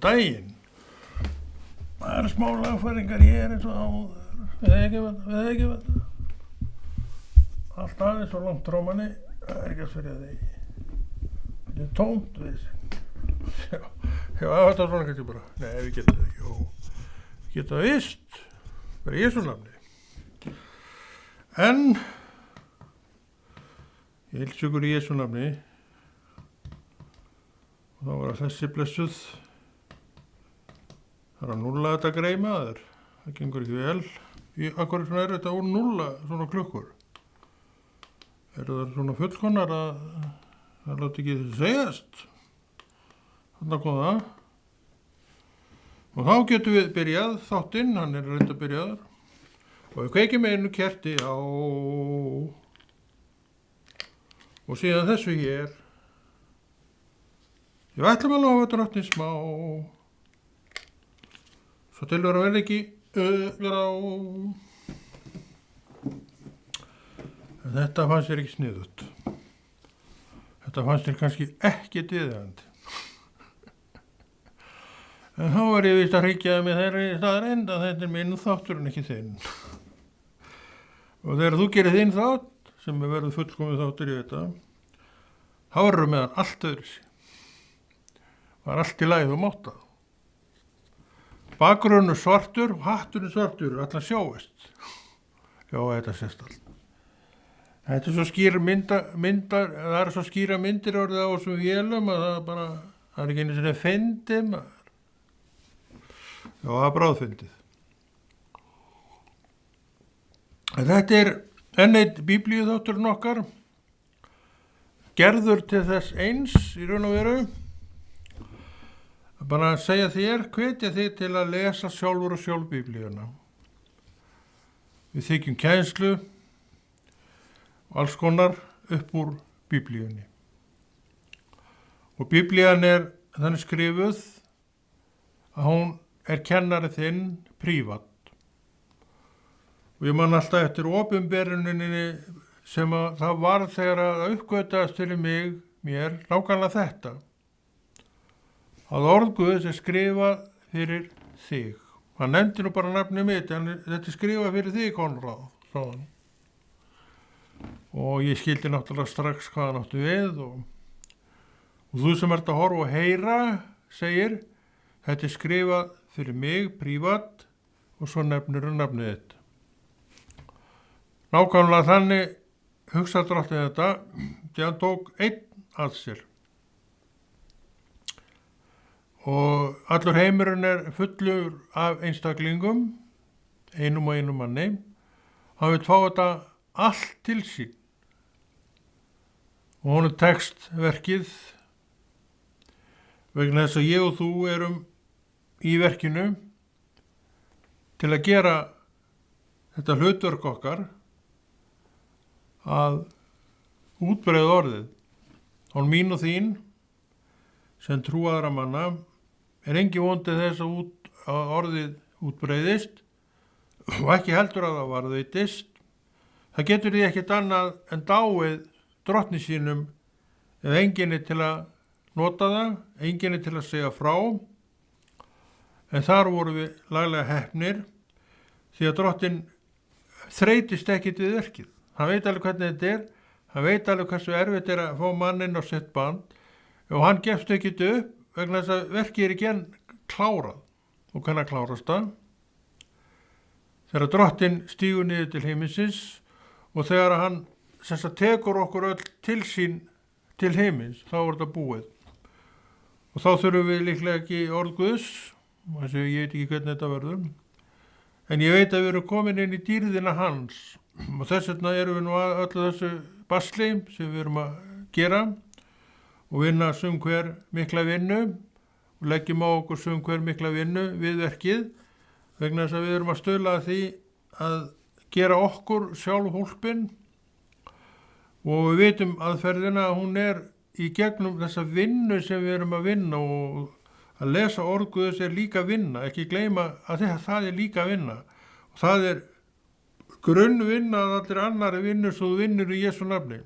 daginn. Það eru smá lagfæringar hér eins og áður. Við ekki vel. Allt aðeins og langt frá manni. Það er ekki að spyrja því. Þetta er tómt við þessi. Já, þetta var svona kannski bara. Nei, við getum það ekki. Við getum það vist. Bara í Jesú nafni. En ég heilsa ykkur í Jesú nafni. Og þá var þessi blessuð. Það er að núlla þetta grey maður. Það gengur ekki vel. Akkur svona er þetta úr núlla svona klukkur. Eru það svona fullkonar að það láti ekki þessi segjast. Þarna kom það. Og þá getum við byrjað þáttinn, hann er reynda byrjaður. Og við kveikjum einu kerti á. Og síðan þessu hér. Ég ætlum að lofa drottni smá. Svo til að verða ekki öðlar á. En þetta fannst þér ekki sniðugt. Þetta fannst þér kannski ekki viðeigandi. En þá var ég víst að hryggja með þeirri staðreynd að þetta er minn þáttur en ekki þinn. Og þegar þú gerir þinn þátt, sem er verið fullkomið þáttur í þetta, þá verður með hann allt öðru sig. Var allt í lagi þú mátt það. Bakgrunnur svartur og hatturinn svartur, allan sjáist. Já, þetta sést allt. Þetta er svo skýra myndar, það er svo skýra myndir orðið á þessum vélum að það er ekki einu sinni fyndið maður. Já, það er bráðfyndið. Þetta er enn eitt biblíuþátturinn okkar, gerður til þess eins í raun og veru. Bara að segja þér, hvetja þig til að lesa sjálfur og sjálf biblíuna. Við þykjum kennslu, alls konar upp úr biblíunni. Og biblían er þannig skrifuð að hún er kennari þinn prívat. Og ég man alltaf eftir opinberuninni sem að það var þegar að uppgötaðast fyrir mér nákvæmlega þetta. Að orð Guðs er skrifað fyrir þig. Hann nefndi nú bara nafnið mitt, en þetta er skrifað fyrir þig, Konráð, sagði hann. Og ég skildi náttúrulega strax hvað hann átti við og þú sem ert að horfa og heyra segir, þetta er skrifað fyrir mig, prívat, og svo nefnir nafnið þetta. Nákvæmlega þannig hugsaði drottinn þetta, því hann tók einn að sér. Og allur heimurinn er fullur af einstaklingum, einum og einum manni. Hann vil fá þetta allt til sín. Og honum tekst verkið vegna þess að ég og þú erum í verkinu til að gera þetta hlutverk okkar að útbreiða orðið. Hón mín og þín sem trúaðra manna er engi vondið þess að orðið útbreiðist og ekki heldur að það varðveitist. Það getur því ekkert annað en dáið drottni sínum eða enginni til að nota það, enginni til að segja frá. En þar vorum við laglega heppnir því að drottinn þreytist ekkert við verkið. Hann veit alveg hvernig þetta er, hann veit alveg hversu erfitt er að fá manninn á sitt band og hann gefst ekkert upp vegna þess að verkið er ekki enn klárað. Og hvernig klárast það? Þegar drottinn stígur niður til himinsins og þegar hann tekur okkur öll til sín til himins, þá er þetta búið. Og þá þurfum við líklega ekki orð Guðs, þess að ég veit ekki hvernig þetta verður, en ég veit að við erum komin inn í dýrðina hans og þess vegna erum við nú öllu þessu basli sem við erum að gera og vinna hver mikla vinnu og leggjum á okkur hver mikla vinnu við verkið vegna þess að við erum að stuðla að því að gera okkur sjálf hólpin og við vitum aðferðina að hún er í gegnum þessa vinnu sem við erum að vinna og að lesa orð Guðs er líka vinna, ekki gleyma að það er líka vinna og það er grunnvinna að allir annari vinnu svo þú vinnur í Jesú nafni.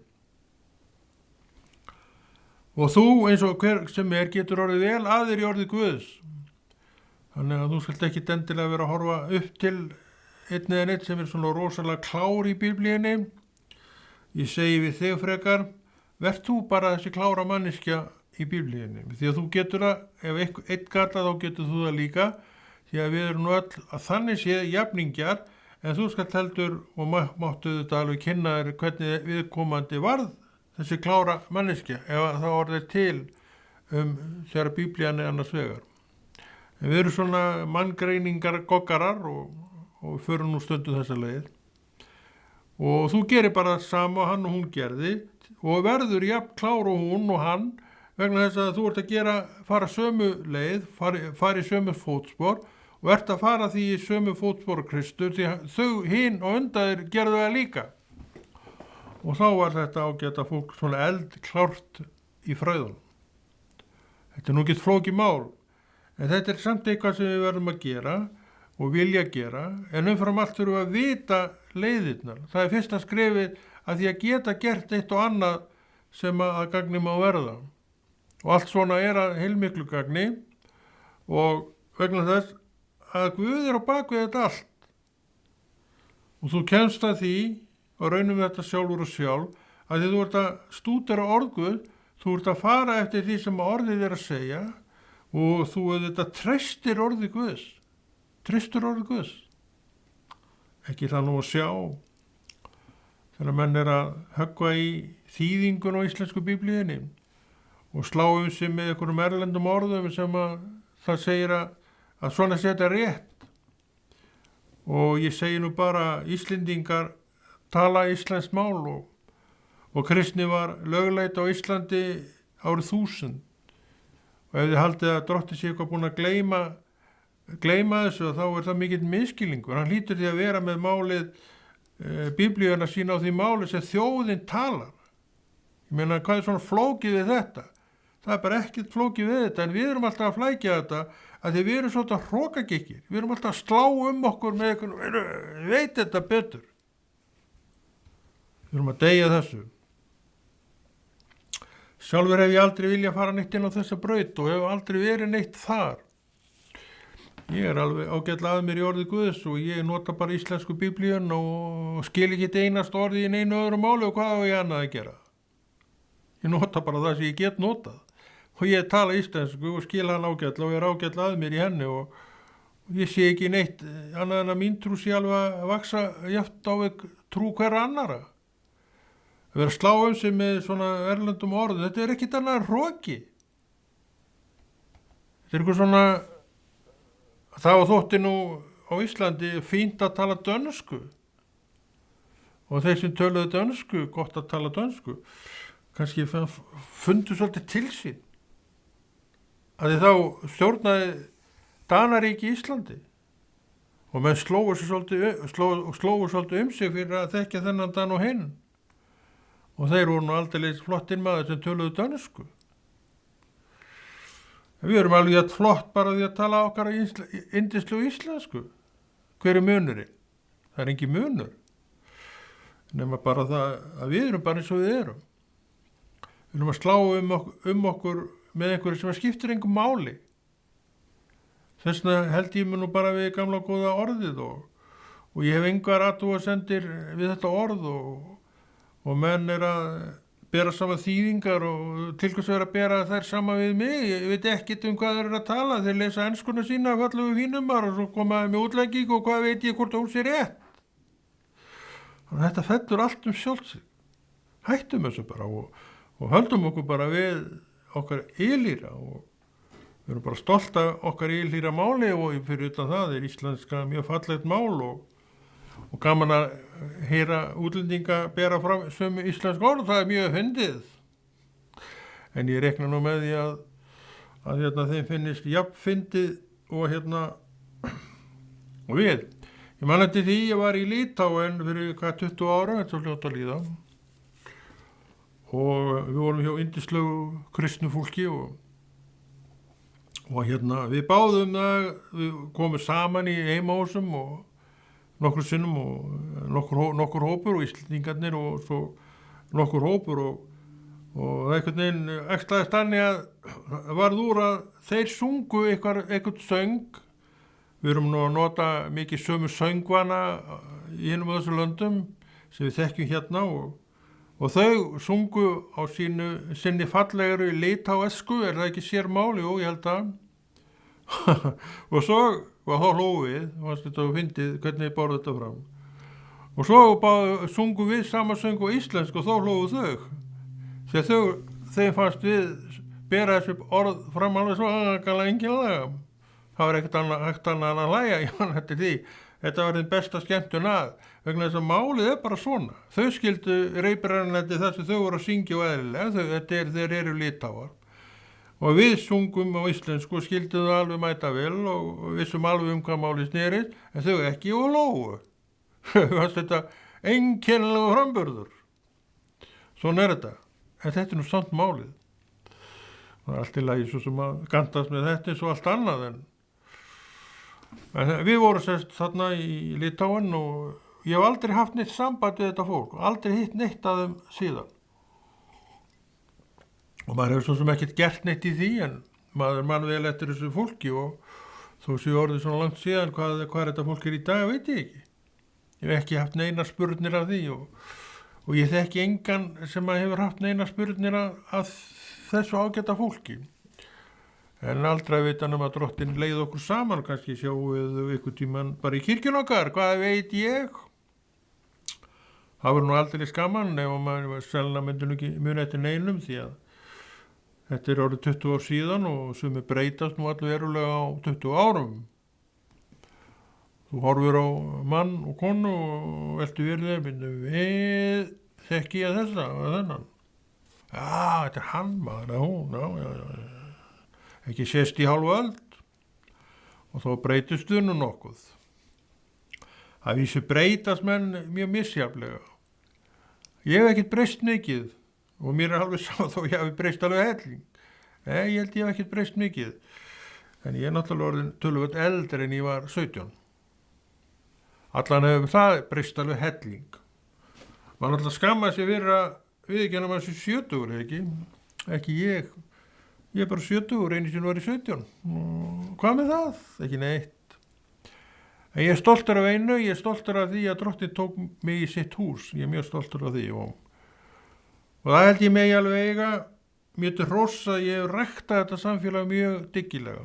Og þú eins og hver sem getur orðið vel aðir í orðið Guðs Þannig að þú skalt ekki endilega vera að horfa upp til einn eða neitt sem svona rosalega klár í Biblíunni. Ég segi við þig frekar, verð þú bara þessi klára manneskja í Biblíunni. Því að þú getur það, ef einn galla þá getur þú það líka, því að við erum öll að þannig séð jafningjar, en þú skalt heldur og máttu þetta alveg kynna þér hvernig viðkomandi varð þessi klára manneskja, ef það orðið til þegar Biblían annars vegar. En við erum svona manngreiningar goggarar og förum nú stundu þessa leið. Og þú gerir bara það sama hann og hún gerði og verður jafn klár og hún og hann vegna þess að þú ert að fara sömu leið, fara í sömu fótspor og ert að fara því í sömu fótspor Kristur því þau hinn og undaðir gerðu það líka. Og þá var þetta ágæta fólk svona eldklárt í fröðunum. Þetta nú ekki flókið mál, en þetta samt eitthvað sem við verðum að gera og vilja gera, en umfram allt þurfum við að vita leiðirnar. Það er fyrsta skrefið að því að geta gert eitt og annað sem að gagni má verða. Og allt svona er að heilmiklu gagni og vegna þess að Guð er á bakvið þetta allt. Og þú kemst að því og raunum þetta sjálfur og sjálf að því þú ert að stúdera orð Guð, þú ert að fara eftir því sem orðið er að segja og þú þetta treystir orðið Guðs. Treystur orðið Guðs. Ekki það nú að sjá þegar menn er að höggva í þýðingun á íslensku biblíunni og slá sig með einhverjum erlendum orðum sem að það segir að svona setja rétt. Og ég segi nú bara Íslendingar tala íslenskt mál og kristni var lögleit á Íslandi árið 1000. Og ef þið haldið að Drottinn sé eitthvað búin að gleyma þessu þá er það mikill misskilningur. Hann hlýtur því að vera með málið biblíuna sína á því máli sem þjóðin talar. Ég meina, hvað er svona flókið við þetta? Það er bara ekkert flókið við þetta, en við erum alltaf að flækja þetta að því við erum svona hrokagikkir. Við erum alltaf að slá okkur með eitthvað, veit þetta betur. Við erum að deyja þessu. Sjálfur hef ég aldrei viljað fara neitt inn á þessa braut og hef aldrei verið neitt þar. Ég er alveg ágætlega að mér í orðið Guðs og ég nota bara íslensku biblíun og skil ekki einast orðið í neinu öðru máli og hvað á ég annað að gera. Ég nota bara það sem ég get notað og ég tala íslensku og skil hann ágætlega og ég er ágætlega að mér í henni og ég sé ekki neitt annað en að mín trú sé alveg að vaksa jafnt á trú hverra annara. Að vera að slá sig með svona erlendum orðum, þetta er ekkit annað hroki. Þetta er eitthvað svona, það þótti nú á Íslandi fínt að tala dönsku og þeir sem töluðu dönsku, gott að tala dönsku, kannski fundu svolítið til sín. Að þið þá stjórnaði Danaríki Íslandi og menn slógu svolítið sig fyrir að þekkja þennan Dan og hinn. Og þeir voru nú aldeilis flottir maður sem töluðu dönsku. Við erum alveg flott bara því að tala okkar indislu íslensku. Hver er munurinn? Það er engin munur. Nema bara það að við erum bara eins og við erum. Við erum að slá okkur með einhverju sem skiptir engum máli. Þess vegna held ég mig nú bara við gamla góða orðið og ég hef engar athugasemdir við þetta orð og menn er að bera saman þýðingar og til hvers er að bera þær saman við mig. Ég veit ekkert hvað þeir eru að tala. Þeir lesa enskuna sína af fallegu fínumar og svo komaði með útlegging og hvað veit ég hvort hún sé rétt. Þannig að þetta fellur allt sjálfsig. Hættum þessu bara og höldum okkur bara við okkar ylýra og við erum bara stolt af okkar ylýra máli og fyrir utan það er íslenska mjög fallegt mál og gaman að heyra útlendinga bera fram sömu íslensk orð, það er mjög fyndið. En ég rekna nú með því að þeim finnist jafn fyndið og við. Ég man eftir því ég var í Litáen fyrir 20 ára, þetta var fljótt að líða. Og við vorum hjá yndislegu kristnu fólki og við báðum það, við komum saman í heimahúsum og nokkur sinnum og nokkur hópur og Íslendingarnir og svo nokkur hópur og einhvern veginn ekslaðist þannig að varð úr að þeir sungu eitthvað söng Við erum nú að nota mikið sömu söngvana í hinum og þessu löndum sem við þekkjum hérna og þau sungu á sinni fallegri litáesku, er það ekki sér máli? Jú, ég held að. Og svo var þá hlófið, fannst þetta og fyndið hvernig ég borði þetta fram. Og svo sungu við sama söng og íslensku og þá hlófu þau. Þegar þeim fannst við bera þessu orð fram alveg svo aðgala enginlega. Það var ekkert hægt annað að hlæja, ég man eftir því. Þetta var þinn besta skemmtun að, vegna þess að málið bara svona. Þau skildu reypirarnætti þar sem þau voru að syngja og eðlilega, þeir eru litáar. Og við sungum á íslensku og skildum það alveg mæta vel og vissum alveg hvað málið snerist, en þau ekki og lógu. Þetta einkennilega framburður. Svona þetta. En þetta nú samt málið. Það allt í lagi svo sem að gantast með þetta eins og allt annað en við vorum sérst þarna í Litáen og ég hef aldrei haft neitt samband við þetta fólk og aldrei hitt neitt af þeim síðan. Og maður hefur svo sem ekkert gert neitt í því en maður mann vel eftir þessu fólki og þó séu orðið svona langt síðan hvað þetta fólk í dag veit ég ekki. Ég hef ekki haft neina spurnir af því og ég þekki engan sem hefur haft neina spurnir af þessu ágæta fólki. En aldrei veit hann að Drottin leið okkur saman, kannski sjáum við ykkur tíman bara í kirkjun okkar, hvað veit ég? Það var nú aldrei skaman ef maður selna myndi nú ekki muni eftir neinum því að þetta orðið 20 ár síðan og sumir breytast nú alveg verulega á 20 árum. Þú horfir á mann og konu og veltu verið við þekki ég þessa og þennan. Já, þetta hann maður, hún, já. Ekki sést í hálfu öld og þá breytist nú nokkuð. Það vísu breytast menn mjög misjaflega. Ég hef ekkert breyst mikið og mér alveg sá þó ég hef breyst alveg helling. Nei, ég held ég hef ekkert breyst mikið. En ég náttúrulega orðin töluvert eldri en ég var 17. Allan hefur það breyst alveg helling. Man náttúrulega skammaði sig fyrir að viðurkenna maður sem 70, ekki? Ekki ég. Ég bara 70, einu sinni var ég 17. Hvað með það? Ekki neitt. En ég stoltur af einu, ég stoltur af því að Drottin tók mig í sitt hús. Ég mjög stoltur af því. Og það held ég mig alveg eiga mjög til hross að ég hef ræktað þetta samfélag mjög dyggilega.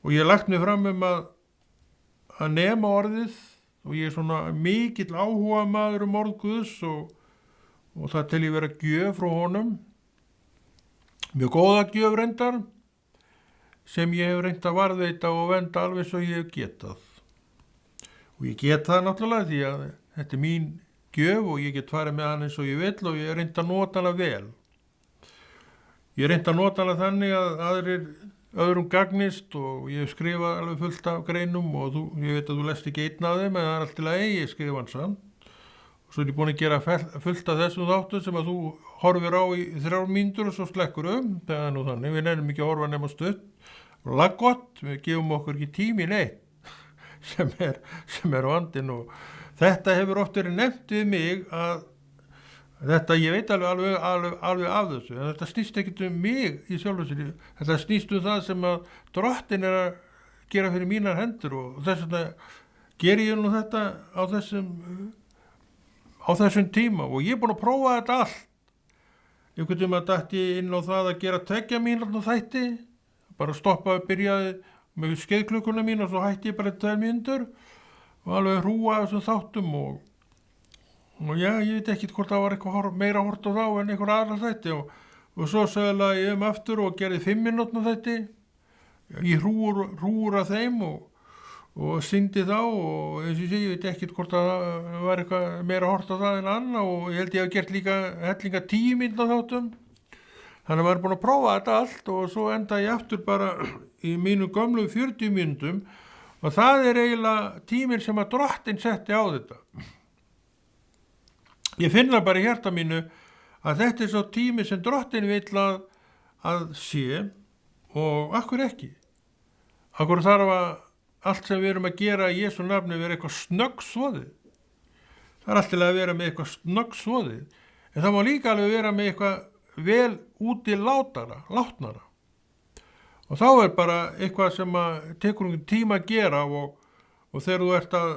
Og ég lagt mig fram að nema orðið og ég svona mikill áhuga maður orð Guðs og það til ég vera gjöf frá honum. Mjög góða gjöf reyndar sem ég hef reynt að varðveita og venda alveg svo ég hef getað. Og ég get það náttúrulega því að þetta mín gjöf og ég get farið með hann eins og ég vill og ég hef reynt að nota hana vel. Ég hef reynt að nota hana þannig að öðrum gagnist og ég hef skrifað alveg fullt af greinum og ég veit að þú lest ekki einn af þeim en það allt til að ég skrifa hann samt. Og svo er ég búin að gera fullt af þessum þáttum sem að þú horfir á í 3 mínútur og svo slekkur það er nú þannig, við nefnum ekki að horfa nema stutt og laggott, við gefum okkur ekki tími neitt sem er vandinn og þetta hefur oft verið nefnt við mig að þetta, ég veit alveg af þessu, en þetta snýst ekkert mig í sjálfu sér, þetta snýst það sem að Drottin að gera fyrir mínar hendur og þess vegna ger ég nú þetta á þessum tíma og ég er búin að prófa þetta allt. Einhvern tíma dætti ég inn á það að gera 2 mínútna þætti, bara stoppa og byrjaði með skeiðklukkuna mín og svo hætti ég bara 2 mínútur og alveg hrúa þessum þáttum og já, ég veit ekki hvort það var eitthvað meira hort á þá en einhver aðra þætti og svo söglaði ég aftur og gerði 5 mínútna þætti, ég hrúur af þeim og syndi þá og eins og ég veit ekki hvort það var eitthvað meira hort á það en annað og ég held ég hef gert líka hellinga 10 mínútna þáttum. Þannig að maður er búin að prófa þetta allt og svo enda ég aftur bara í mínu gömlu 40 mínútum og það er eiginlega tíminn sem að Drottin setti á þetta. Ég finna bara í hjarta mínu að þetta er svo tími sem Drottin vill að sé og akkur ekki. Akkur þarf að allt sem við erum að gera í Jesú nafni vera eitthvað snöggsvoðið. Það er alltaf að vera með eitthvað snöggsvoðið. En það má líka alveg vera með eitthvað vel úti látnara. Og þá bara eitthvað sem að tekur einhvern tíma að gera og þegar þú ert að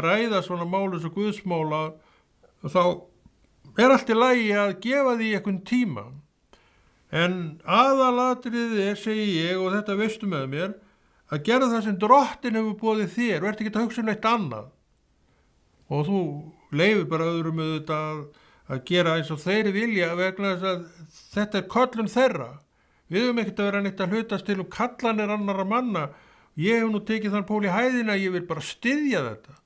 ræða svona málu svo guðsmála þá allt í lagi að gefa því einhvern tíma. En aðalatriðið segi ég, og þetta veistu með mér, að gera það sem Drottinn hefur boðið þér, og ert ekki að hugsa neitt annað. Og þú leifir bara öðrum auðvitað að gera eins og þeir vilja vegna þess að þetta köllun þeirra. Við höfum ekkert að vera neitt að hlutast til kallanir annarra manna. Ég hef nú tekið þann pól í hæðina að ég vil bara styðja þetta.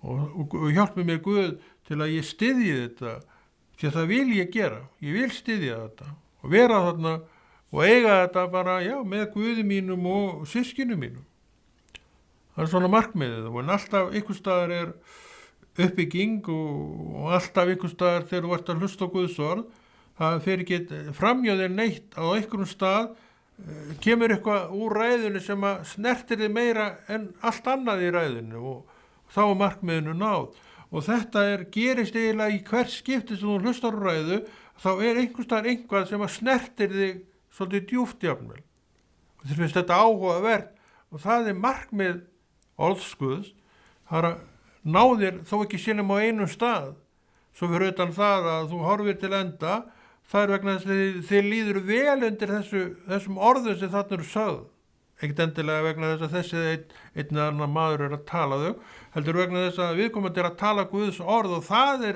Og hjálpi mér Guð til að ég styðji þetta, því að það vil ég gera. Ég vil styðja þetta og vera þarna og eiga þetta bara, með Guði mínum og systkinu mínum. Það svona markmiðið, en alltaf einhvers staðar uppbygging og alltaf einhvers staðar þegar þú ert að hlusta á Guðs orð, það fer ekki framhjá þér neitt á einhverjum stað, kemur eitthvað úr ræðunni sem að snertir þig meira en allt annað í ræðunni og þá markmiðinu náð. Og þetta gerist eiginlega í hvert skipti sem þú hlustar á ræðu, þá einhvers staðar eitthvað sem að snertir þig svolítið djúpt jafnvel. Og þér finnst þetta áhugavert og það markmið orðs Guðs, það að ná þér þó ekki sínum á einum stað. Svo fyrir utan það að þú horfir til enda, það vegna þess að þið líður vel undir þessum orðum sem þarna eru sögð. Ekkert endilega vegna þess að þessi einn eða annar maður að tala þau, heldur vegna þess að viðkomandi að tala Guðs orð og það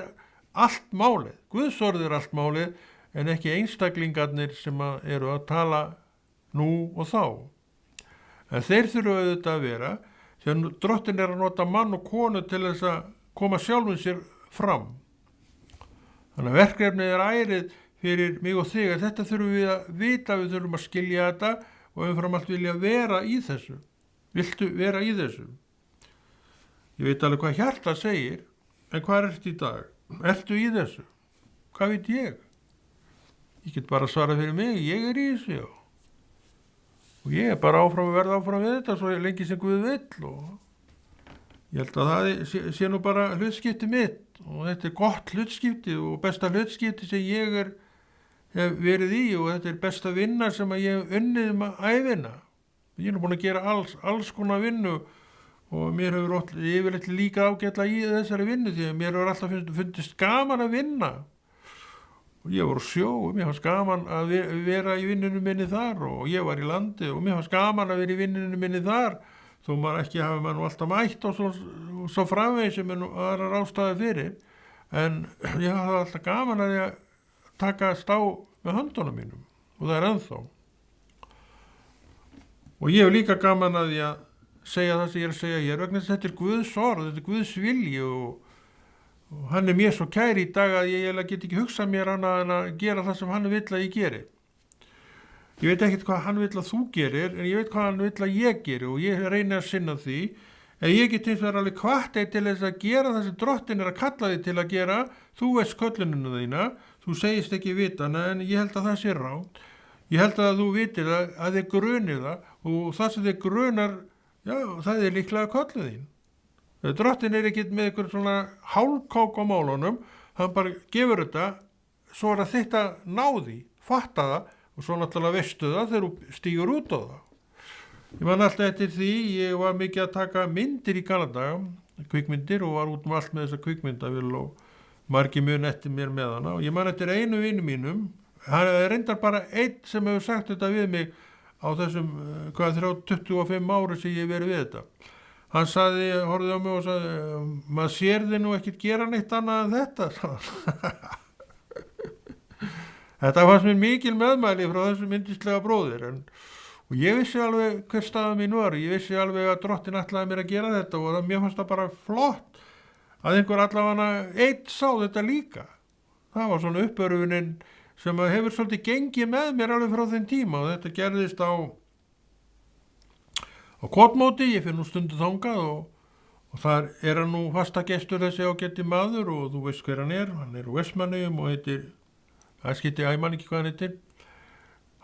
allt málið. Guðs orð allt málið en ekki einstaklingarnir sem eru að tala nú og þá. En þeir þurfa auðvitað að vera, því að Drottinn að nota mann og konu til þess að koma sjálfum sér fram. Þannig að verkefnið ærið fyrir mig og þig að þetta þurfum við að vita, við þurfum að skilja þetta og umfram allt vilja vera í þessu. Viltu vera í þessu? Ég veit alveg hvað hjarta segir, en hvað ertu í dag? Ertu í þessu? Hvað veit ég? Ég get bara svara fyrir mig, ég í þessu, já. Og ég bara áfram að verða áfram við þetta svo lengi sem Guð vill og ég held að það sé nú bara hlutskipti mitt og þetta gott hlutskipti og besta hlutskipti sem ég hef verið í og þetta besta vinna sem að ég hef unnið ævina. Ég er búin að gera alls konar vinnu og mér hefur yfirleitt líka ágætla í þessari vinnu því að mér hefur alltaf fundist gaman að vinna. Og ég var á sjó og mér fannst gaman að vera í vinnunum minni þar og ég var í landi og mér fannst gaman að vera í vinnunum minni þar þó maður ekki hafi maður nú alltaf mætt og svo framvegis sem nú aðrar ástæði fyrir. En ég hafði alltaf gaman að ég takast á með höndunum mínum og það ennþá. Og ég hef líka gaman að ég segja það sem ég að segja hér vegna þess að þetta Guðs orð, þetta Guðs vilji og hann mér svo kær í dag að ég get ekki hugsað mér annað en að gera það sem hann vill að ég geri. Ég veit ekkert hvað hann vill að þú gerir en ég veit hvað hann vill að ég geri og ég reyni að sinna því. En ég get hins vegar alveg hvatt til þess að gera það sem Drottinn að kalla þig til að gera. Þú veist köllunina þína, þú segist ekki vitana en ég held að það sé rátt. Ég held að þú vitir að þið grunir það og það sem þið grunar, það líklega kölluð þín. Drottinn ekkert með einhver svona hálfkák á málunum, hann bara gefur þetta, svo að þetta náði, fatta það og svo náttúrulega veistu það þegar þú stígur út á það. Ég man alltaf eftir því, ég var mikið að taka myndir í gamla daga, kvikmyndir og var út allt með þessa kvikmyndavél og margir mun eftir mér með hana og ég man eftir einu vini mínum, hann reyndar bara einn sem hefur sagt þetta við mig á þessum 25 ári sem ég verið við þetta. Hann horfði á mig og sagði, maður sér þið nú ekkert gera neitt annað en þetta. Þetta fannst mér mikil meðmæli frá þessum yndislega bróðir. Og ég vissi alveg hver staða mín var. Ég vissi alveg að Drottinn ætlaði mér að gera þetta og mér fannst það bara flott að einhver allavega einn sá þetta líka. Það var svona uppörfunin sem hefur svolítið gengið með mér alveg frá þeim tíma og þetta gerðist á Kotmóti, ég fyrir nú stundu þangað og þar hann nú fasta gestur þessi ágæti maður og þú veist hver hann er úr Vestmannaeyjum og heitir, ég man ekki hvað hann heitir,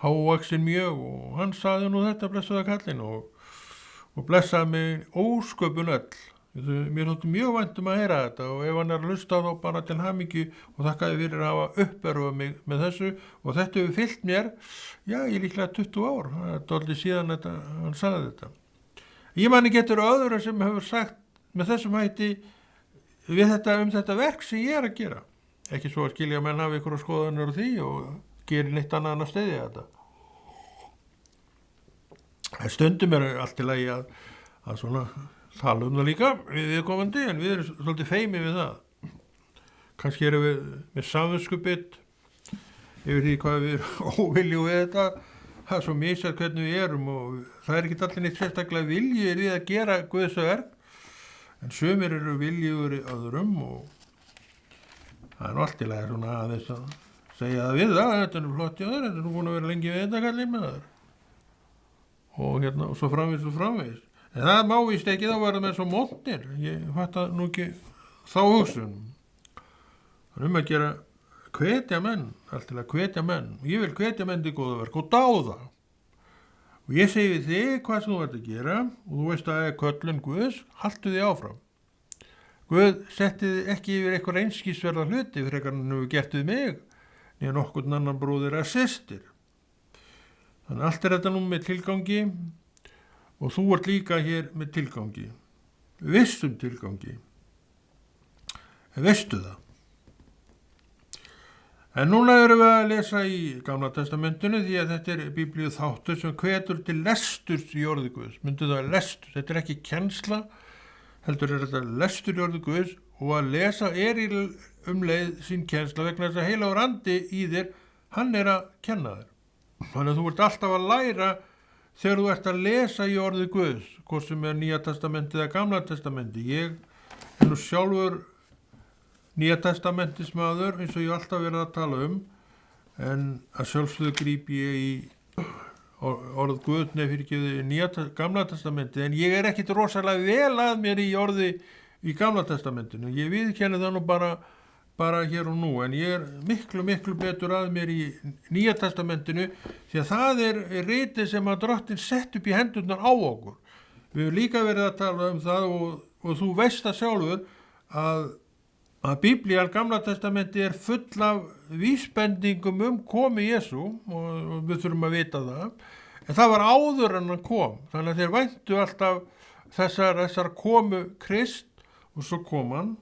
hávaxinn mjög og hann sagði nú þetta blessaða kallinn og blessaði mig ósköpun öll Mér þótti mjög vænt að heyra þetta og ef hann að hlusta þá bara til hamingju og þakkaði fyrir að hafa uppörfað mig með þessu og þetta hefur fylgt mér, já, ég líklega 20 ár, það er dálítið síðan hann sagði þetta. Ég man ekki eftir öðru sem hefur sagt með þessum hætti við þetta verk sem ég að gera. Ekki svo að skilja menn hafa ykkur skoðanir á því og geri neitt annað en að steyðja þetta. Stundum er allt í lagi að svona tala það líka við viðkomandi en við erum svolítið feimið við það. Kannski erum við með samviskubit yfir því hvað við erum óvilju við þetta. Það er svo misjafnt hvernig við erum og það er ekki allir neitt sérstaklega viljur við að gera Guðs verk en sumir eru viljur í öðrum og það er allt í lagi svona aðeins að segja það við það. Þetta er flott í öður, þetta er nú búin að vera lengi við þetta kallið með þar. Og svo framvegis. En það má víst ekki, þá verður með svo móttir. Ég fatta nú ekki þá hugsun. Það að gera hvetja menn, allt til að hvetja menn. Og ég vil hvetja menn til góða verk og dáða. Og ég segi við þig hvað sem þú ert að gera og þú veist að það er köllun Guðs, haltu þig áfram. Guð setti þig ekki yfir eitthvað einskísverða hluti fyrir eitthvað hann hefur gert við mig, niður nokkurn annan bróðir að systir. Þannig allt er þetta nú með tilgangi og þú ert líka hér með tilgangi, vissum tilgangi, en veistu það. En núna erum við að lesa í Gamla testamentinu því að þetta er biblíu þáttur sem hvetur til lesturs í orði Guðs. Myndu það lestur, þetta er ekki kennsla, heldur er þetta lestur í orði Guðs og að lesa er í leið sín kennsla vegna þess að heilagur andi í þér, hann er að kenna þér. Þannig að þú ert alltaf að læra þegar þú ert að lesa í orði Guðs, hvort sem er Nýja testamenti eða Gamla testamenti. Ég er nú sjálfur Nýja testamentismaður eins og ég alltaf verið að tala en að sjálfsögðu gríp ég í orð Guð fyrir Gamla testamenti, en ég er ekkit rosalega vel að mér í orði í Gamla testamentinu. Ég viðurkenni það nú bara hér og nú, en ég er miklu betur að mér í Nýja testamentinu því að það er ritið sem að Drottinn sett upp í hendurnar á okkur. Við höfum líka verið að tala það og þú veist það sjálfur að Biblían, Gamla testamenti er full af vísbendingum komu Jesú og við þurfum að vita það, en það var áður en hann kom, þannig að þeir væntu alltaf þessar komu Krist og svo kom hann.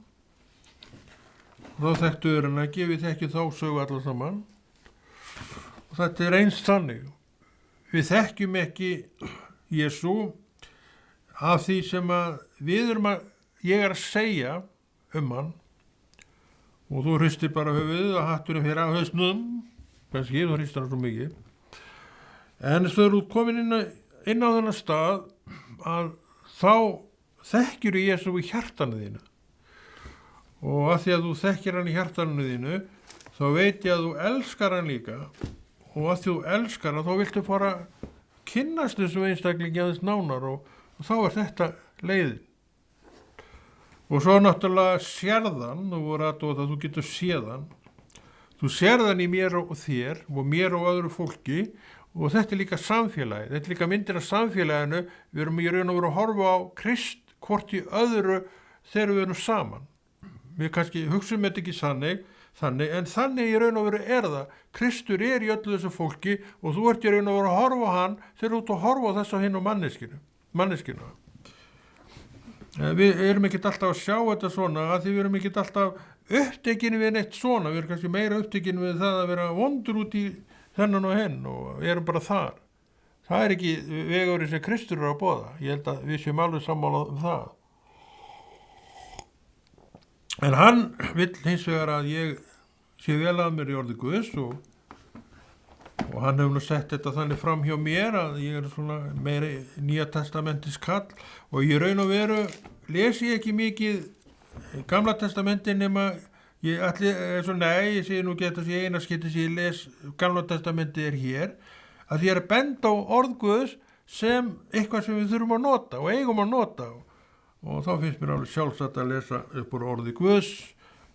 Þá þekktuður hann ekki, við þekkjum þá sögu allar saman og þetta er eins þannig. Við þekkjum ekki Jesú af því sem ég er að segja hann og þú hristir bara höfuðið og hatturinn fyrir að hausnum, kannski, þú hristir hann svo mikið. En þegar þú komin inn á þennan stað að þá þekkjur Jesú í hjartanu þínu. Og að því að þú þekkir hann í hjartanu þínu, þá veit ég að þú elskar hann líka og að því þú elskar hann, þá viltu fara kynnast þessu einstaklingi aðeins nánar og þá er þetta leiðin. Og svo náttúrulega sérðan, þú voru að þú getur séðan, þú sérðan í mér og þér og mér og öðru fólki og þetta er líka samfélagi, þetta er líka myndir af samfélaginu, við erum í raun og veru að horfa á Krist hvort í öðru þegar við erum saman. Við kannski hugsaum þetta ekki þannig, en þannig í raun og veru er það. Kristur er í öllu þessu fólki og þú ert í raun og veru að horfa á hann þegar þú ert að horfa á þess að hinn og manneskinu. Við erum ekkert alltaf að sjá þetta svona, að því við erum ekkert alltaf upptekin við neitt svona. Við erum kannski meira upptekin við það að vera vondur út í þennan og hinn og erum bara þar. Það er ekki vegurinn sem Kristur er að boða. Ég held að við séum alveg sammála það. En hann vill hins vegar að ég sé vel að mér í orði Guðs og hann hefur nú sett þetta þannig fram hjá mér að ég er svona meira Nýja testamentis kall og ég raun og veru lesi ekki mikið Gamla testamenti nema ég segi nú geta þessi eina skipti sem ég les Gamla testamenti er hér að ég er að benda á orð Guðs sem eitthvað sem við þurfum að nota og eigum að nota og þá finnst mér alveg sjálfsagt að lesa upp úr orði Guðs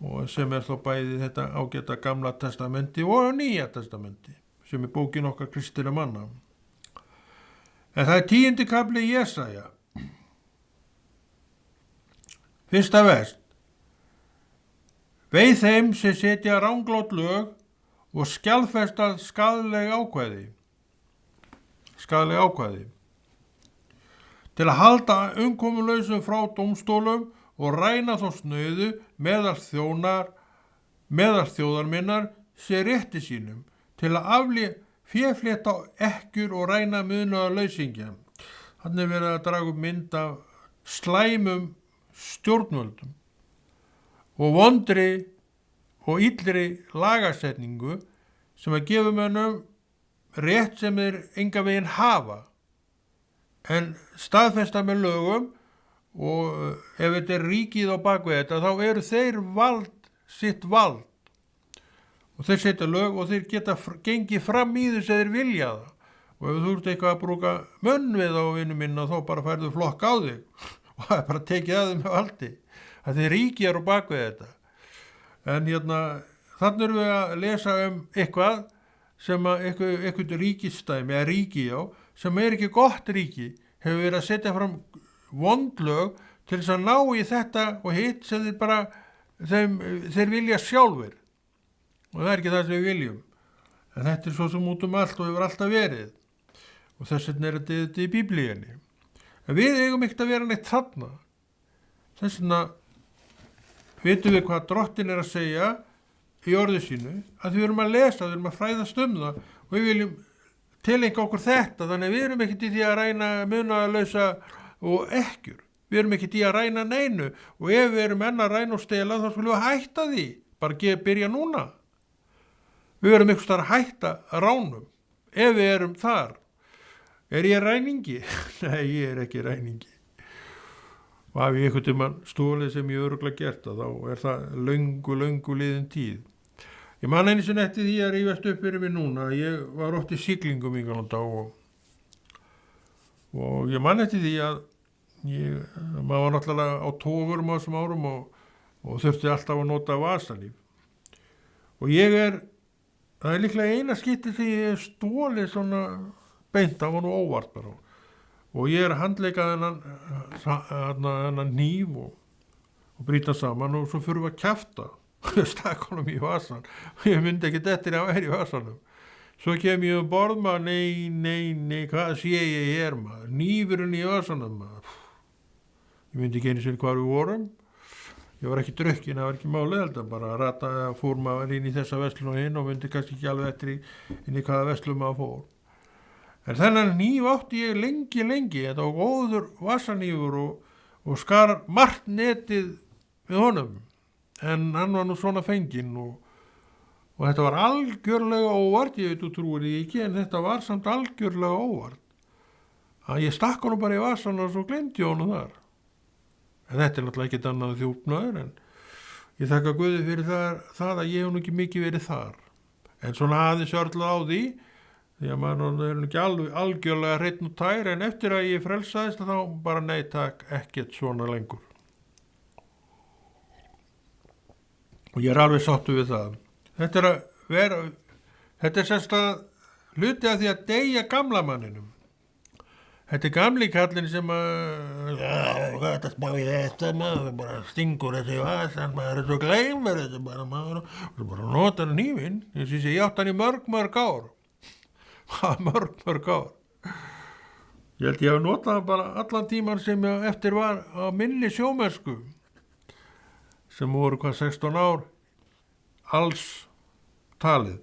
og sem er þá bæði þetta ágæta Gamla testamenti og Nýja testamenti sem er bókin okkar kristinna manna. En það er 10. kafli Jesaja Fyrsta vers. Veið þeim sem setja ranglát lög og skjalfesta skaðleg ákvæði. Til að halda umkomulausum frá dómstólum og ræna þá snauðu meðal þjóðarminnar sé rétti sínum, til að féflétta ekkjur og ræna munaðar lausingja. Þannig verið að draga upp mynd af slæmum stjórnvöldum og vondri og illri lagasetningu sem að gefa mönnum rétt sem þeir enga veginn hafa, en staðfesta með lögum, og ef þetta ríkið á bakvið þetta, þá eru þeir sitt vald, og þeir setja lög og þeir geta gengið fram í þess að þeir vilja það. Og ef þú ert eitthvað að brúka munn við á vinnu minna, þá bara færðu flokk á þig og það er bara tekið að þeim með valdi. Það er ríkið á bakvið þetta. En þannig erum við að lesa eitthvað sem eitthvað ríkisdæmi, eða ríki sem ekki gott ríki, hefur verið að setja fram vondlög til þess að ná í þetta og hitt sem þeir vilja sjálfur. Og það er ekki það sem við viljum. En þetta er svo sem út allt og hefur alltaf verið. Og þess vegna er þetta í Biblíunni. En við eigum ekkert að vera neitt þarna. Þess vegna vitum við hvað drottin er að segja í orðu sínu, að við erum að lesa, við erum að fræðast það og við viljum tileinka okkur þetta, þannig að við erum ekkert í því að ræna munaðarlausa og ekkjur. Við erum ekkert í að ræna neinu, og ef við erum enn að ræna og stela, þá skulum við hætta því, bara byrja núna. Við erum ekkert að hætta ránum, ef við erum þar. Er ég ræningi? Nei, ég er ekki ræningi. Og ef ég einhvern tímann stólið sem ég örugglega gert, þá er það löngu liðin tíð. Ég man einu sinni eftir því að rífast upp fyrir mig núna. Ég var oft í siglingum í gamla daga og ég man eftir því að maður var náttúrulega á togurum á þessum árum og þurfti alltaf að nota vasalíf. Og það er líklega eina skipti því ég stólið svona beint, það var nú óvart bara. Og ég handleikað þennan hníf og brýta saman og svo fyrir við að kjafta. Stakk honum í vasan og ég myndi ekki dettir að vera í vasanum. Svo kem ég borð maður, nei, hvað sé ég hér maður? Hnífurinn í vasanum maður. Ég myndi ekki einu sinni hvar við vorum. Ég var ekki drukkin, það var ekki málið heldur, bara að rata að fór maður inn í þessa verslun og hinn og myndi kannski ekki alveg eftir inn í hvaða verslun maður fór. En þennan hníf átti ég lengi, þetta var góður vasanífur og skar margt netið við honum, en hann var nú svona fenginn og þetta var algjörlega óvart, ég veit þú trúir því ekki, en þetta var samt algjörlega óvart. Að ég stakk honum bara í vasan og svo glemdi ég honum þar. En þetta er náttúrulega ekkert annað þjófnaður, en ég þakka Guði fyrir það að ég hef nú ekki mikið verið þar. En svona aðeins örla á því að maður er ekki algjörlega hreinn og tær, en eftir að ég frelsaðist þá bara nei takk, ekkert svona lengur. Og ég er alveg sáttur við það. Þetta er semst að hluti af því að deyja gamla manninum. Þetta er gamli kallinn sem þetta spáði þetta, maður bara stingur þessi vasan, maður er svo gleymur þessi bara, maður notar hnífinn, ég átt hann í mörg ár. Mörg ár. Ég held ég hef notað bara allan tíman sem eftir var á minni sjómennsku, sem voru 16 ár, alls talið.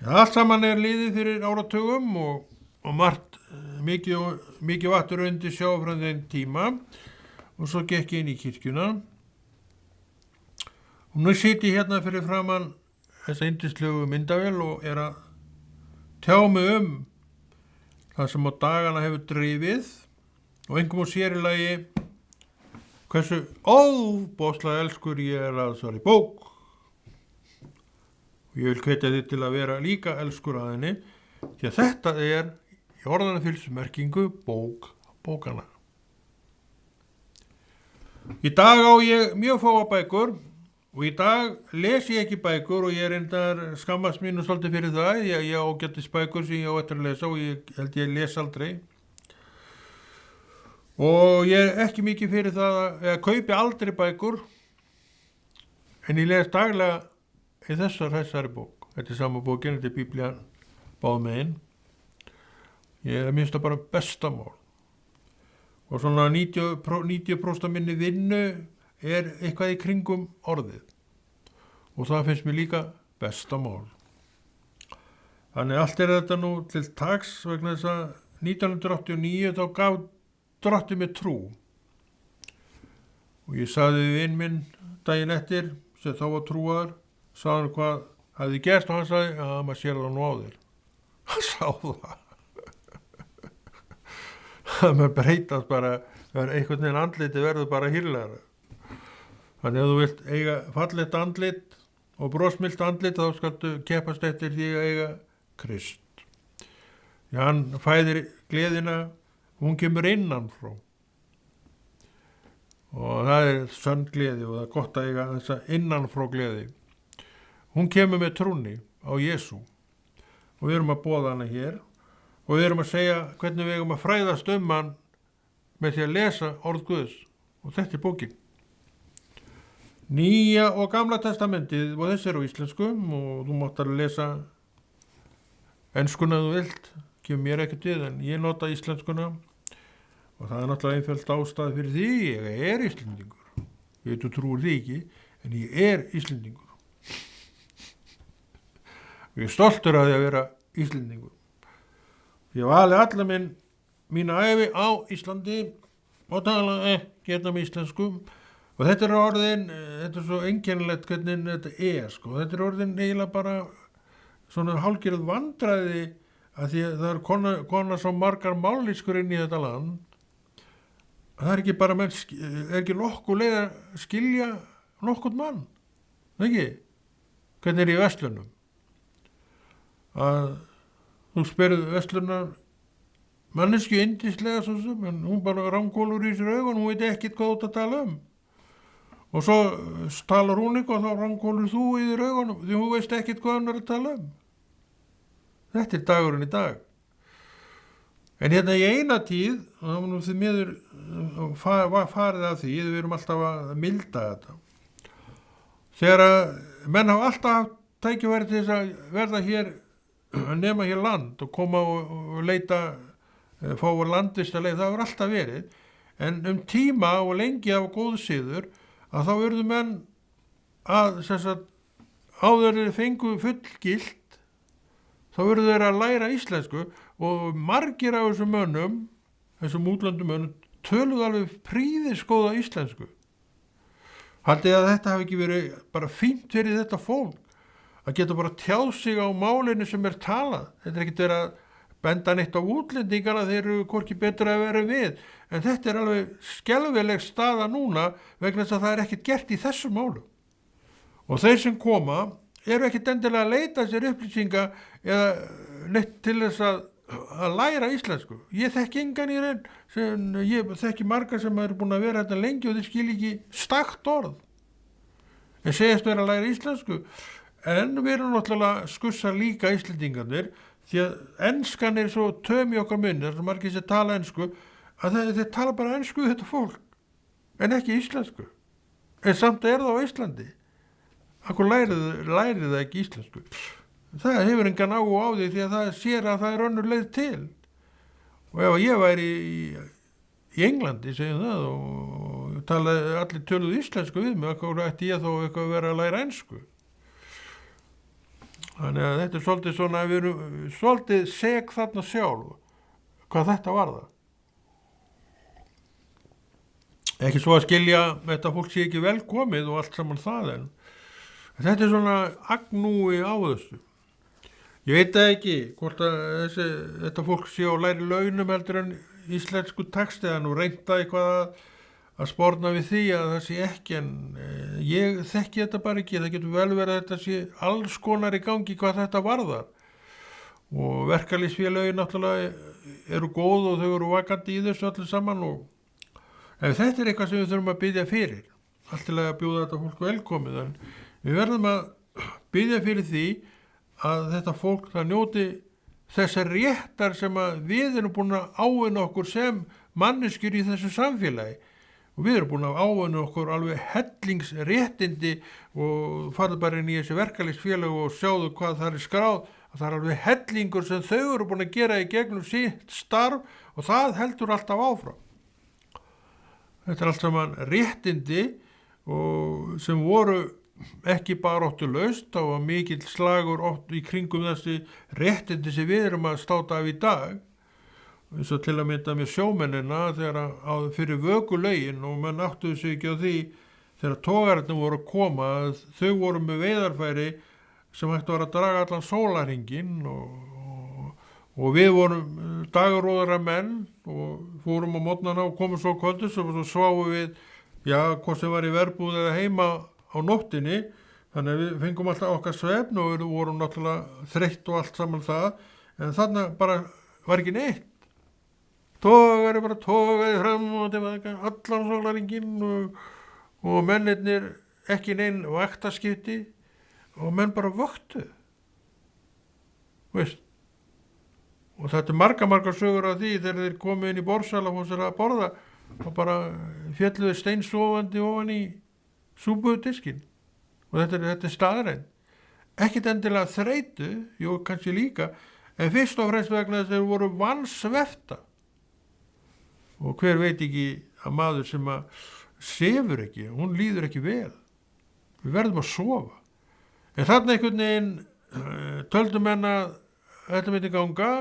Allt saman er liðið fyrir áratugum og margt mikið vatn undir sjá frá þeim tíma, og svo gekk ég inn í kirkjuna og nú sit ég hérna fyrir framan þessa yndislegu myndavél og er að tjá mig það sem á dagana hefur drifið og einhverjum sér í lagi hversu óbóðslega elskur ég er að þessari bók, og ég vil hvetja þig til að vera líka elskur að henni, því að þetta er í orðanafyllsmerkingu bókana. Í dag á ég mjög fáa bækur og í dag les ég ekki bækur og ég reyndar skammast mínu svolítið fyrir það, ég á ágætis bækur sem ég á eftir að lesa og ég held ég les aldrei. Og ég er ekki mikið fyrir það að kaupi aldrei bækur, en ég les daglega í þessari bók. Þetta er sama bókin, þetta er Biblían báðum megin. Ég minnst það bara besta mál. Og svona 90% af minni vinnu er eitthvað í kringum orðið. Og það finnst mér líka besta mál. Þannig allt er þetta nú til taks vegna þess að 1989 þá gaf Drottinn mér trú. Og ég sagði við vin minn daginn eftir, sem þá var trúaður, sagði hann hvað hafði gerst og hann sagði að maður sér það nú á þér. Hann sá það. Það maður breytast bara, einhvern veginn andliti verður bara hýrlegra. Þannig ef þú vilt eiga fallegt andlit og brosmilt andlit þá skaltu keppast eftir því að eiga Krist. Já, hann fæðir gleðina, hún kemur innan frá. Og það er sönn gleði og það er gott að eiga þessa innan frá gleði. Hún kemur með trúnni á Jesú og við erum að boða hana hér og við erum að segja hvernig við eigum að fræðast hann með því að lesa orð Guðs og þetta er bókin. Nýja og Gamla testamentið og þessi eru á íslenskum og þú mátt að lesa enskuna þú vilt, kemur mér ekkert við en ég nota íslenskuna og það er náttúrulega einföld ástæð fyrir því ég er Íslendingur. Ég veit þú trúir því ekki en ég er Íslendingur. Ég er stoltur að því að vera Íslendingur. Ég vali alla mína ævi á Íslandi og tala ekki hérna með íslenskum og þetta er orðin, þetta er svo einkennilegt hvernig þetta er sko. Þetta er orðin eiginlega bara svona hálfgerð vandræði að því að það er kona svo margar mállýskur inn í þetta land. Það er ekki bara er ekki nokkuð leið að skilja nokkuð mann. Ekki? Hvernig er í verslunum? Að þú spyrðu verslunar mannesku yndislega svo sem, en hún bara rámkólur í sér augun, hún veit ekkert hvað þú ert að tala um. Og svo talar hún eitthvað og þá rámkólur þú í þér augunum því hún veist ekkert hvað hún er að tala um. Þetta er dagurinn í dag. En hérna í eina tíð, það var nú því miður farið af því, við erum alltaf að milda þetta. Þegar að menn hafa alltaf haft tækifæri til þess að verða hér, nema hér land og koma og leita, fá landvist að leið, það hefur alltaf verið. En tíma og lengi af góðu siður, að þá verður menn að, áður þeir fengu fullgilt, þá verður þeir að læra íslensku og margir af þessum mönnum, þessum útlöndum mönnum, töluðu alveg prýðisgóða íslensku. Haldið að þetta hafi ekki verið bara fínt fyrir þetta fólk, að geta bara tjáð sig á málinu sem er talað. Þetta er ekkert verið að benda neitt á útlendingana, þeir eru hvorki betra að vera við, en þetta er alveg skelfileg staða núna vegna þess að það er ekkert gert í þessu málu. Og þeir sem koma eru ekkert endilega að leita sér upplýsinga eða neitt til þess að læra íslensku. Ég þekki engan í raun, ég þekki marga sem eru búin að vera þetta lengi og þeir skil ekki stakt orð. En segjast vera að læra íslensku. En við erum náttúrulega skussa líka íslendingarnir því að enskan er svo töm í okkar munni, það er svo margir sem tala ensku, að þeir tala bara ensku þetta fólk, en ekki íslensku. En samt er það á Íslandi. Akkur lærið það ekki íslensku. Það hefur engan áhuga á því því að það sér að það er önnur leið til. Og ef ég væri í Englandi, segjum það, og talaði allir töluðu íslensku við mig, akkur ætti ég þá eitthvað að vera að læra ensku. Þannig að þetta er svolítið svona, við erum svolítið seg þarna sjálf, hvað þetta var það. Ekki svo að skilja, þetta fólk sé ekki velkomið og allt saman það, en þetta er svona agnúi á þessu. Ég veit ekki hvort að þetta fólk sé á læri launum heldur en íslensku texti, eða nú reynda eitthvað að sporna við því að það sé ekki, en ég þekki þetta bara ekki, það getur vel verið að þetta sé alls konar í gangi hvað þetta varðar. Og verkalýðsfélögin náttúrulega eru góð og þau eru vakandi í þessu allir saman en þetta er eitthvað sem við þurfum að biðja fyrir. Allt til að bjóða þetta fólk velkomið, en við verðum að biðja fyrir því að þetta fólk það njóti þessar réttar sem að við erum búin að ávinna okkur sem manneskjur í þessu samfélagi og við erum búin að ávinna okkur alveg hellingsréttindi og farðu bara inn í þessi verkalýðsfélag og sjáðu hvað það er skráð, að það er alveg hellingur sem þau eru búin að gera í gegnum sitt starf og það heldur alltaf áfram. Þetta er allt saman réttindi og sem voru ekki baráttulaust, þá var mikill slagur oft í kringum þessi réttindi sem við erum að státa af í dag, eins og til að mynda með sjómennina þegar fyrir vökulögin og menn áttuðu sig ekki á því þegar togararnir voru að koma að þau voru með veiðarfæri sem hættu að draga allan sólarhringinn og við vorum dagaróðara menn og fórum á morgnana og komum svo kvöldis og svo sváum við, hvort sem var í verbúð eða heima á nóttinni, þannig að við fengum alltaf okkar svefn og við vorum náttúrulega þreytt og allt saman það, en þarna bara var ekki neitt. Togari bara togaði fram og tilbaka allan sólarhringinn og mennirnir ekki neinn vaktaskipti og menn bara vöktu. Veist? Og þetta er margar sögur af því þegar þeir komu inn í borðsal og fór sér að borða og bara félluðu steinsofandi ofan í súpudiskinn. Og þetta er staðræn. Ekkert endilega þreytu, jú kannski líka, en fyrst og fremst vegna þess að þeir voru vansvefta. Og hver veit ekki að maður sem að sefur ekki, hún líður ekki vel. Við verðum að sofa. En þarna einhvern veginn töldum menn að þetta myndi ganga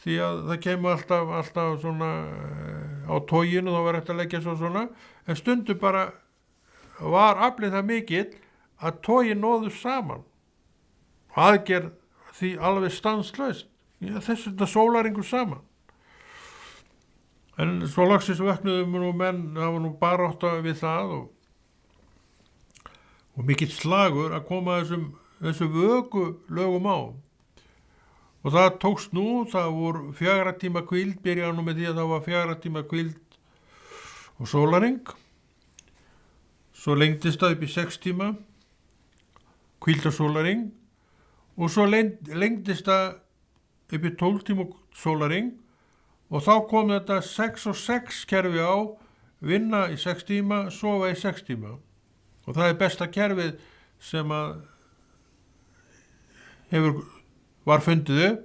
því að það kemur alltaf svona á tóginu, þá var þetta að leggja svo svona, en stundu bara var aflið það mikill að tógin nóðu saman. Aðgerð því alveg stanslaust. Þetta sólaringur saman. En svo loksins vöknuðum nú menn, það var nú barátta við það og mikill slagur að koma þessu vöku lögum á. Og það tókst nú, það voru 4 tíma hvíld, byrjaði nú með því að það var 4 tíma hvíld og sólarhring. Svo lengdist það upp í 6 tíma, hvíld og sólarhring og svo lengdist það upp í 12 tíma sólarhring. Og þá kom þetta 6 og 6 kerfi á, vinna í 6 tíma, sofa í 6 tíma. Og það er besta kerfið sem að var fundið upp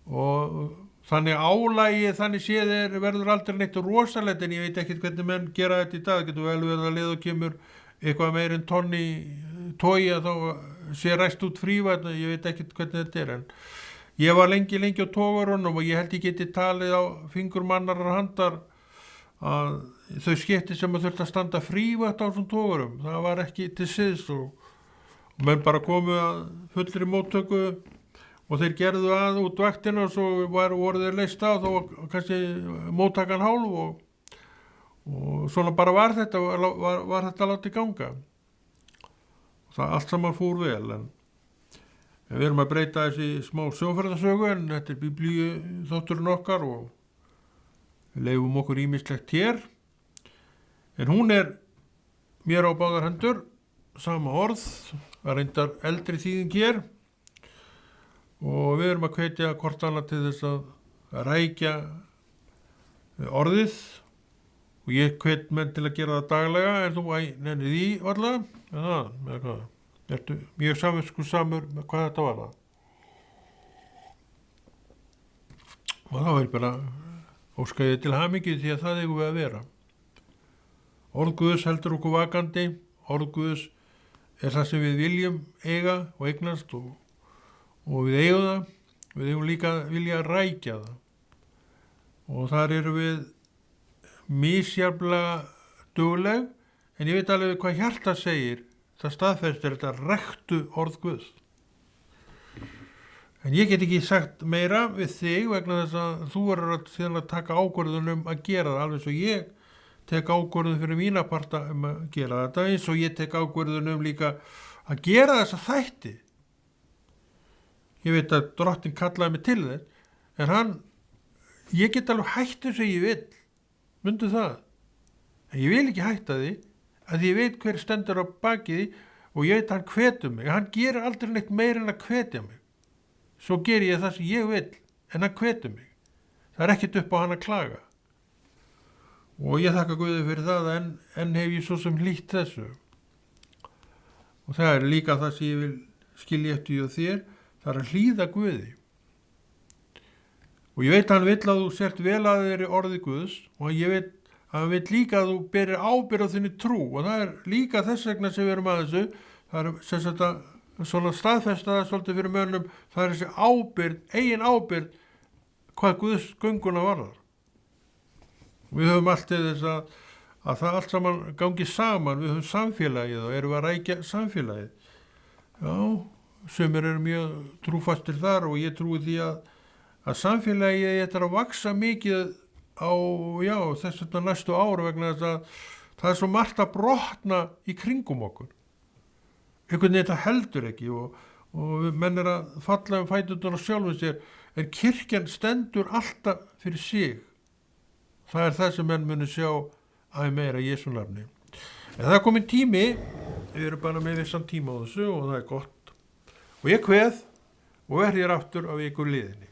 og þannig álægi, þannig séð verður aldrei neitt rosalegt, en ég veit ekki hvernig menn gera þetta í dag. Það getur vel verið að leið og kemur eitthvað meir en tonn í togi að þá sé ræst út frívætna, ég veit ekki hvernig þetta er, en ég var lengi á togarunum og ég held ég geti talið á fingur mannarar handar að þau skipti sem að þurfti að standa frívætt á þessum togarum, það var ekki til siðs og menn bara komu að fullri móttöku og þeir gerðu að út vaktina og svo voru þeir leyst á, þá var kannski móttakan hálf og svona bara var þetta látið ganga. Það allt saman fór vel, en við erum að breyta þessi smá sjóferðasögu, en þetta er biblíu þátturinn okkar og við leifum okkur ýmislegt hér. En hún er mér á báðar hendur, sama orð, það reyndar eldri þýðing hér og við erum að hvetja hvort annað til þess að rækja orðið og ég hvet menn til að gera það daglega, en þú nennir því varla, með hvað? Ertu mjög samviskusamur með hvað þetta var það? Og þá er bara óskaði til hamingju því að það eigum við að vera. Orð Guðs heldur okkur vakandi, orð Guðs er það sem við viljum eiga og eignast og við eigum það, við eigum líka vilja að rækja það. Og þar eru við misjafnlega dugleg, en ég veit alveg hvað hjarta segir. Það staðfestir þetta ræktu orð Guðs. En ég get ekki sagt meira við þig vegna þess að þú verður að taka ákvörðun að gera það, alveg svo ég tek ákvörðun fyrir mína parta að gera þetta, eins og ég tek ákvörðun líka að gera þessa þætti. Ég veit að Drottinn kallaði mig til þess, en ég get alveg hætt þessu ég vil, myndu það. En ég vil ekki hætta því, að ég veit hver stendur á baki því og ég veit hann hvetur mig. Hann gerir aldrei neitt meira en að hvetja mig. Svo ger ég það sem ég vil, en hann hvetur mig. Það er ekkert upp á hann að klaga. og ég þakka Guði fyrir það, en hef ég svo sem hlýtt þessu. Og það er líka það sem ég vil skilja eftir hjá þér, það er að hlýða Guði. Og ég veit að hann vill að þú sért vel að þeirri orði Guðs, og ég veit að hann vill líka að þú berir ábyrgð á þinni trú, og það er líka þess vegna sem við erum að þessu. Það er sem sagt að svona staðfesta það svolítið fyrir mönnum, það er þessi ábyrgð, eigin ábyrgð, hvað Guðs gönguna varðar. Við höfum allt til þess að það allt saman gangi saman, við höfum samfélagið og erum að rækja samfélagið. Já, sumir eru mjög trúfastir þar, og ég trúi því að samfélagið þetta er að vaksa mikið á þess vegna næstu áru, vegna þess að það er svo margt að brotna í kringum okkur. Einhvern veginn þetta heldur ekki, og menn er að falla fæturnar á sjálfum sér, en kirkjan stendur alltaf fyrir sig. Það er það sem menn muni sjá að meira Jesú nafni. En það er komin tími, við erum bara með vissan tíma á þessu, og það er gott. Og ég kveð og er hér aftur á viku liðinni.